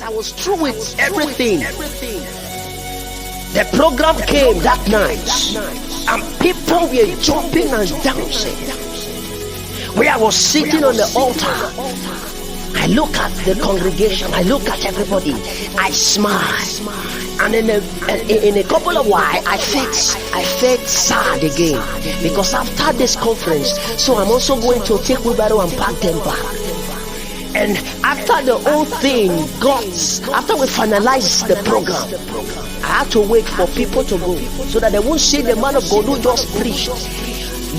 through with everything. The program came that night, and people were jumping and dancing. Where I was sitting on the altar, I look at the congregation, I look at everybody, I smile, and in a couple of while I felt sad again, because after this conference, so I'm also going to take wheelbarrow and pack them back. And after the whole thing after we finalized the program, I had to wait for people to go, so that they won't see the man of God who just preached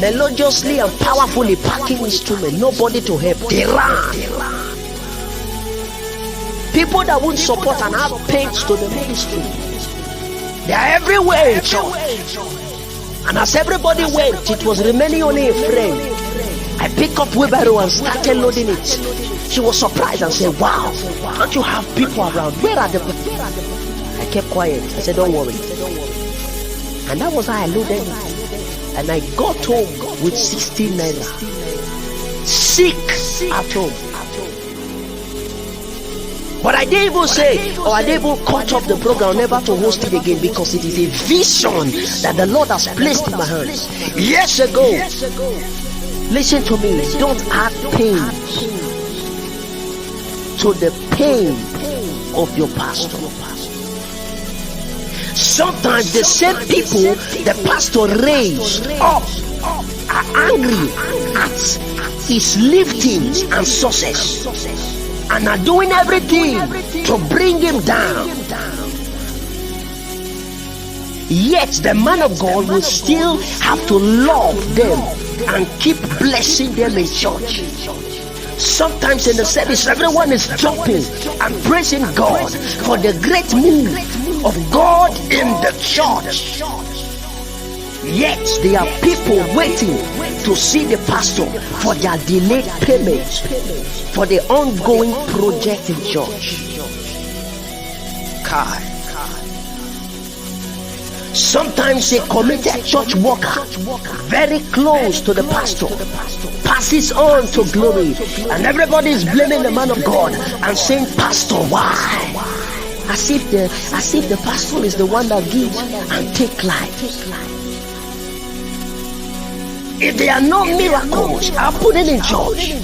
melodiously and powerfully, packing instrument, nobody to help. They ran. People that won't support and have pains to the ministry, they are everywhere in church. And as everybody went, it was remaining only a friend. I picked up wheelbarrow and started loading it. She was surprised and said, "Wow, don't you have people around? Where are the people?" I kept quiet. I said, "Don't worry." And that was how I loaded it. And I got home with 16 naira. Sick at home. But I didn't even say, or I didn't even cut off the program never to host it again, because it is a vision that the Lord has placed in my hands years ago. Listen to me, don't add pain to the pain of your pastor. Sometimes the same people the pastor raised up are angry at his liftings and success, and are doing everything to bring him down. Yet the man of God will still have to love them and keep blessing them in church. Sometimes in the service, everyone is jumping and praising God for the great move of God in the church. Yet there are people waiting to see the pastor for their delayed payment for the ongoing project in church. Sometimes a committed church worker, very close to the pastor, passes on to glory, and everybody is blaming the man of God and saying, "Pastor, why?" As if the pastor is the one that gives and takes life. If there are no miracles happening in church,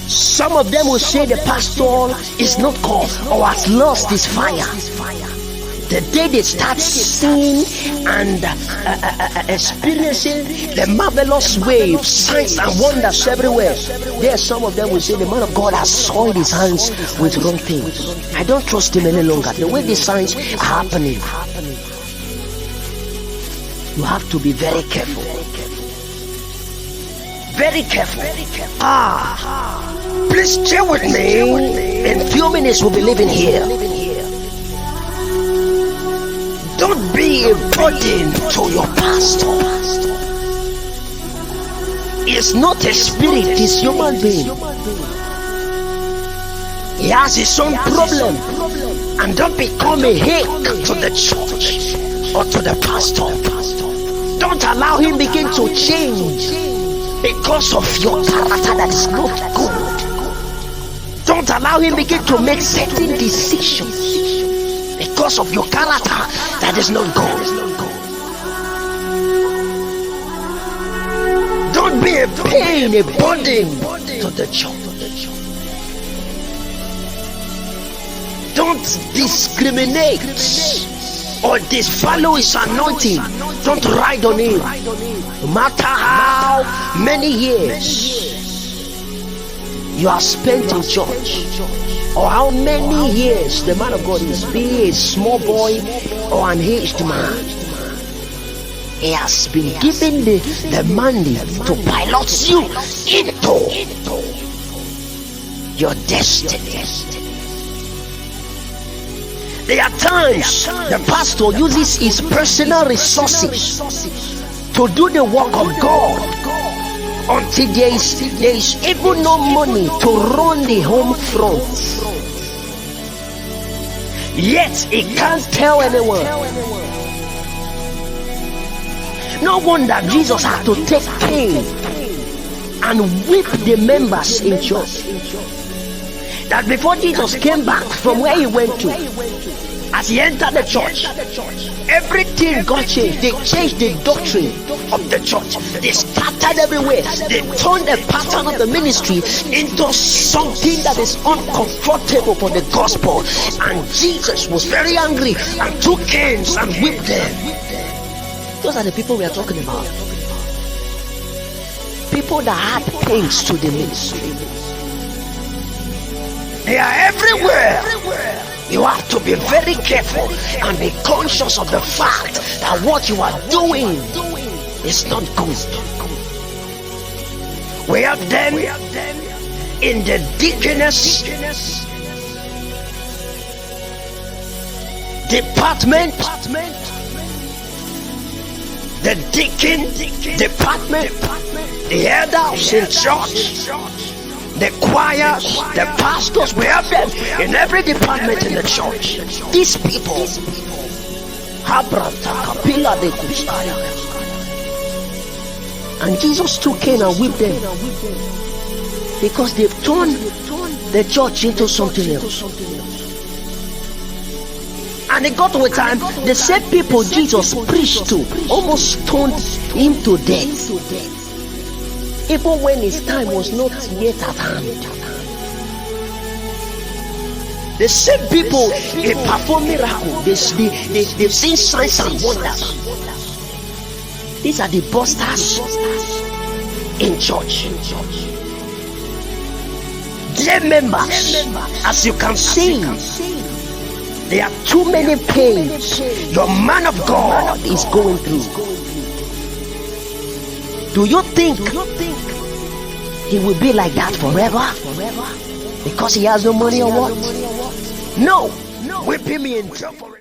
some of them will say the pastor is not called or has lost his fire. The day they start seeing and experiencing the marvelous waves, signs and wonders everywhere, there some of them will say the man of God has soiled his hands with wrong things. I don't trust him any longer. The way the signs are happening, you have to be very careful. Very careful. Please stay with me. In a few minutes we'll be leaving here. Don't be a burden to your pastor. He's not a spirit, he's a human being. He has his own problem. And don't become a hate to the church or to the pastor. Don't allow him begin to change because of your character that is not good. Don't allow him begin to make certain decisions because of your character that is not good. Don't be a pain, a burden to the church. Don't discriminate or disvalue his anointing. Don't ride on him. No matter how many years you have spent in church, or how many years the man of God is, be he a small boy or an aged man, he has been given the mandate to pilot you into your destiny. There are times the pastor uses his personal resources to do the work of God until there is even no money to run the home front. Yet he can't tell anyone. No wonder Jesus had to take pain and whip the members in church. that before Jesus came back from where he went to, as he entered the church, everything got changed. They changed the doctrine of the church. They scattered everywhere. They turned the pattern of the ministry into something that is uncomfortable for the gospel. And Jesus was very angry and took canes and whipped them. Those are the people we are talking about. People that had pains to the ministry. They are everywhere. You have to be very careful and be conscious of the fact that what you are doing is not good. We have them in the deaconess department, the deacon department, the elders in church, the choirs, the pastors. We have them in every department in the church. These people, and Jesus took Cain and whipped them because they've turned the church into something else. And it got to a time, the same people Jesus preached to almost stoned him to death, even when his time was not yet at hand. The same people, they perform miracles. They've seen signs and wonders. These are the busters in church. Their members, as you can see, there are too many pains your man of God is going through. Do you think he will be like that forever? Because he has no money or what? No. Whip him in trouble.